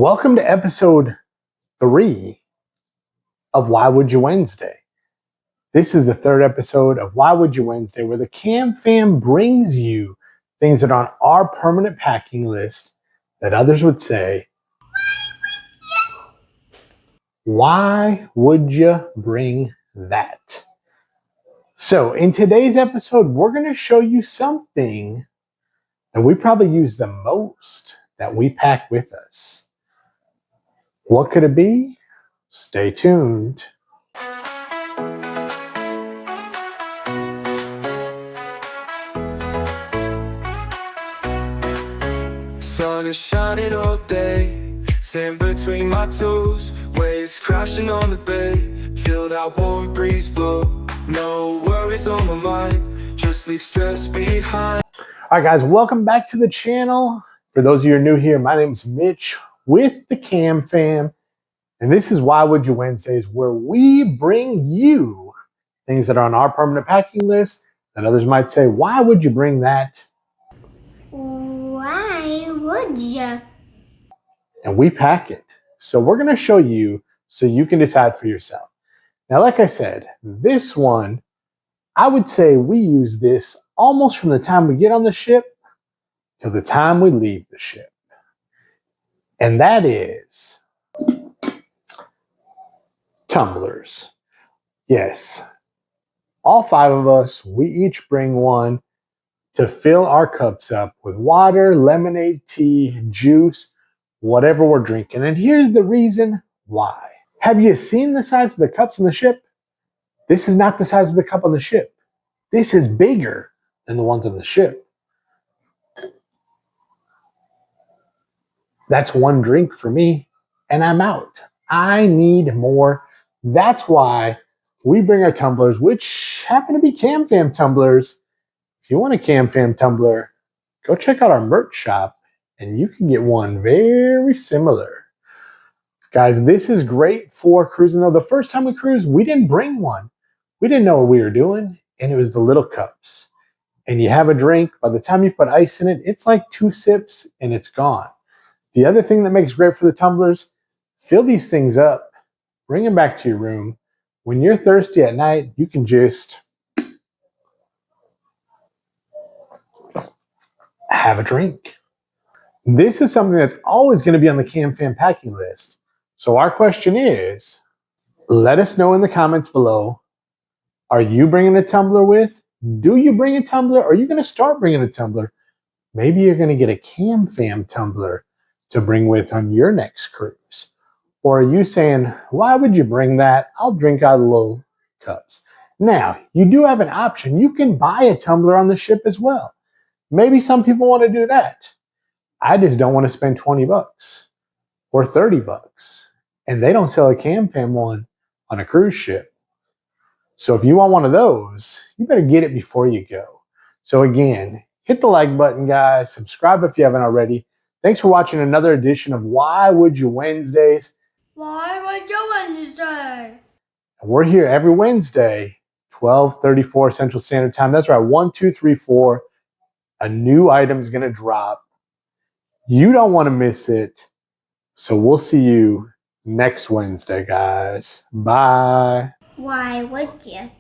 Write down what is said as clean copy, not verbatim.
Welcome to episode 3 of Why Would You Wednesday. This is the third episode of Why Would You Wednesday, where the KAM Fam brings you things that are on our permanent packing list that others would say, why would you bring that? So in today's episode, we're going to show you something that we probably use the most that we pack with us. What could it be? Stay tuned. Sun is shining all day, sand between my toes, waves crashing on the bay, feel that warm breeze blow, no worries on my mind, just leave stress behind. All right, guys, welcome back to the channel. For those of you who are new here, my name is Mitch with the KAM Fam, and this is Why Would You Wednesdays, where we bring you things that are on our permanent packing list that others might say, why would you bring that? Why would you? And we pack it. So we're going to show you so you can decide for yourself. Now, like I said, this one, I would say we use this almost from the time we get on the ship till the time we leave the ship. And that is tumblers. Yes, all 5 of us, we each bring one to fill our cups up with water, lemonade, tea, juice, whatever we're drinking. And here's the reason why. Have you seen the size of the cups on the ship? This is not the size of the cup on the ship. This is bigger than the ones on the ship. That's one drink for me, and I'm out. I need more. That's why we bring our tumblers, which happen to be KAM Fam tumblers. If you want a KAM Fam tumbler, go check out our merch shop, and you can get one very similar. Guys, this is great for cruising. Though the first time we cruised, we didn't bring one. We didn't know what we were doing, and it was the little cups. And you have a drink. By the time you put ice in it, it's like 2 sips, and it's gone. The other thing that makes great for the tumblers, fill these things up, bring them back to your room. When you're thirsty at night, you can just have a drink. This is something that's always going to be on the KAM Fam packing list. So our question is, let us know in the comments below, are you bringing a tumbler with? Do you bring a tumbler? Or are you going to start bringing a tumbler? Maybe you're going to get a KAM Fam tumbler to bring with on your next cruise. Or are you saying, why would you bring that? I'll drink out of the little cups. Now, you do have an option. You can buy a tumbler on the ship as well. Maybe some people want to do that. I just don't want to spend 20 bucks or 30 bucks. And they don't sell a KAM Fam one on a cruise ship. So if you want one of those, you better get it before you go. So again, hit the like button, guys. Subscribe if you haven't already. Thanks for watching another edition of Why Would You Wednesdays. Why would you Wednesday? We're here every Wednesday, 12:34 Central Standard Time. That's right, 1, 2, 3, 4. A new item's going to drop. You don't want to miss it. So we'll see you next Wednesday, guys. Bye. Why would you?